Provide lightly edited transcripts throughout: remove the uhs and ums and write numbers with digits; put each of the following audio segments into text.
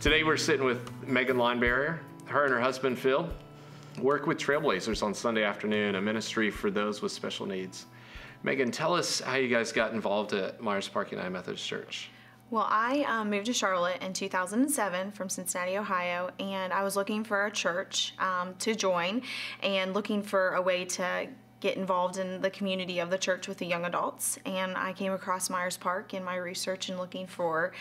Today we're sitting with Megan Linebarrier. Her and her husband Phil work with Trailblazers on Sunday afternoon, a ministry for those with special needs. Megan, tell us how you guys got involved at Myers Park United Methodist Church. Well, I moved to Charlotte in 2007 from Cincinnati, Ohio, and I was looking for a church to join and looking for a way to get involved in the community of the church with the young adults. And I came across Myers Park in my research and looking for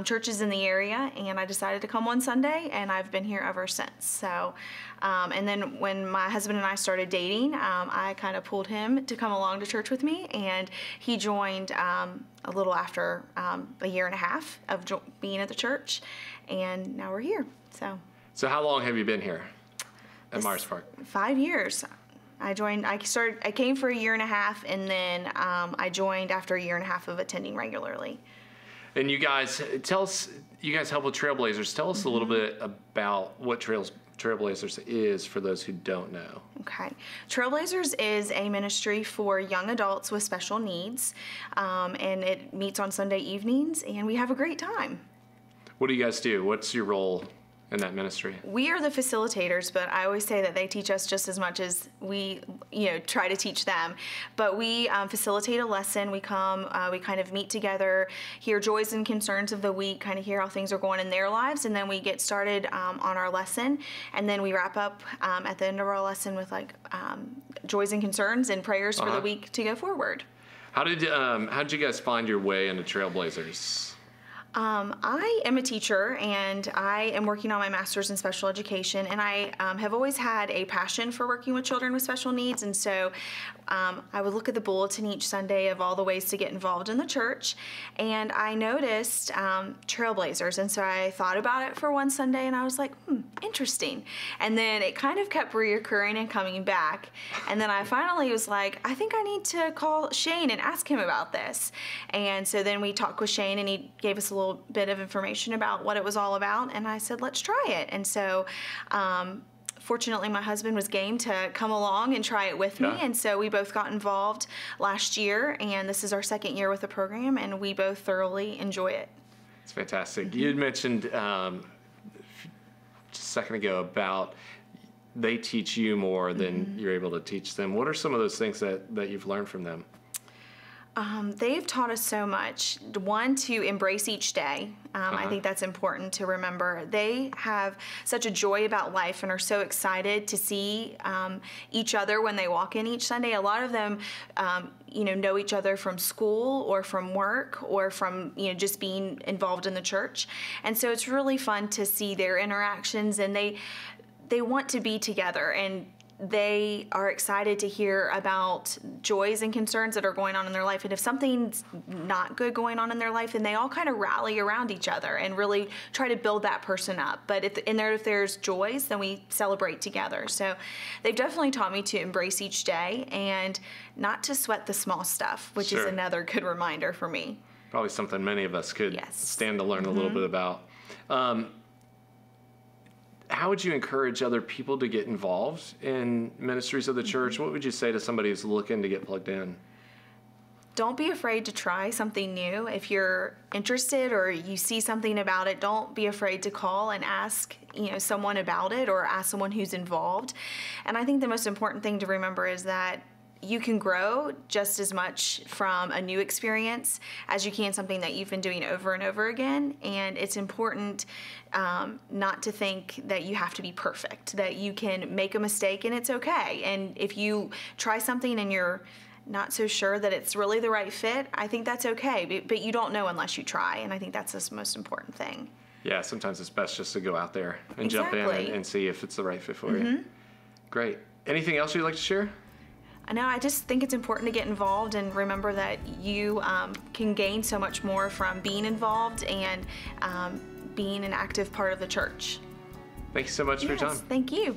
churches in the area, and I decided to come one Sunday, and I've been here ever since. So, and then when my husband and I started dating, I kind of pulled him to come along to church with me, and he joined a little after a year and a half of being at the church, and now we're here. So how long have you been here at Myers Park? 5 years. I came for a year and a half, and then I joined after a year and a half of attending regularly. And you guys help with Trailblazers. Tell us a little bit about what Trailblazers is for those who don't know. Okay. Trailblazers is a ministry for young adults with special needs, and it meets on Sunday evenings, and we have a great time. What do you guys do? What's your role in that ministry? We are the facilitators, but I always say that they teach us just as much as we, try to teach them. But we facilitate a lesson. We come, we kind of meet together, hear joys and concerns of the week, kind of hear how things are going in their lives, and then we get started on our lesson, and then we wrap up at the end of our lesson with joys and concerns and prayers for the week to go forward. How did you guys find your way into Trailblazers? I am a teacher, and I am working on my master's in special education, and I have always had a passion for working with children with special needs, and so I would look at the bulletin each Sunday of all the ways to get involved in the church, and I noticed Trailblazers, and so I thought about it for one Sunday, and I was like, interesting, and then it kind of kept reoccurring and coming back, and then I finally was like, I think I need to call Shane and ask him about this, and so then we talked with Shane, and he gave us a little bit of information about what it was all about, and I said, let's try it. And so fortunately my husband was game to come along and try it with me, and so we both got involved last year, and this is our second year with the program, and we both thoroughly enjoy it. It's fantastic. You had mentioned just a second ago about they teach you more than you're able to teach them. What are some of those things that you've learned from them? They've taught us so much. One, to embrace each day. I think that's important to remember. They have such a joy about life and are so excited to see each other when they walk in each Sunday. A lot of them, know each other from school or from work or from, just being involved in the church. And so it's really fun to see their interactions, and they want to be together, and they are excited to hear about joys and concerns that are going on in their life. And if something's not good going on in their life, then they all kind of rally around each other and really try to build that person up. But if there's joys, then we celebrate together. So they've definitely taught me to embrace each day and not to sweat the small stuff, which is another good reminder for me. Probably something many of us could stand to learn a little bit about. How would you encourage other people to get involved in ministries of the church? What would you say to somebody who's looking to get plugged in? Don't be afraid to try something new. If you're interested or you see something about it, don't be afraid to call and ask, someone about it, or ask someone who's involved. And I think the most important thing to remember is that you can grow just as much from a new experience as you can something that you've been doing over and over again. And it's important not to think that you have to be perfect, that you can make a mistake and it's okay. And if you try something and you're not so sure that it's really the right fit, I think that's okay. But you don't know unless you try, and I think that's the most important thing. Yeah, sometimes it's best just to go out there and jump in and see if it's the right fit for you. Great. Anything else you'd like to share? No, I just think it's important to get involved and remember that you can gain so much more from being involved and being an active part of the church. Thank you so much for your time. Thank you.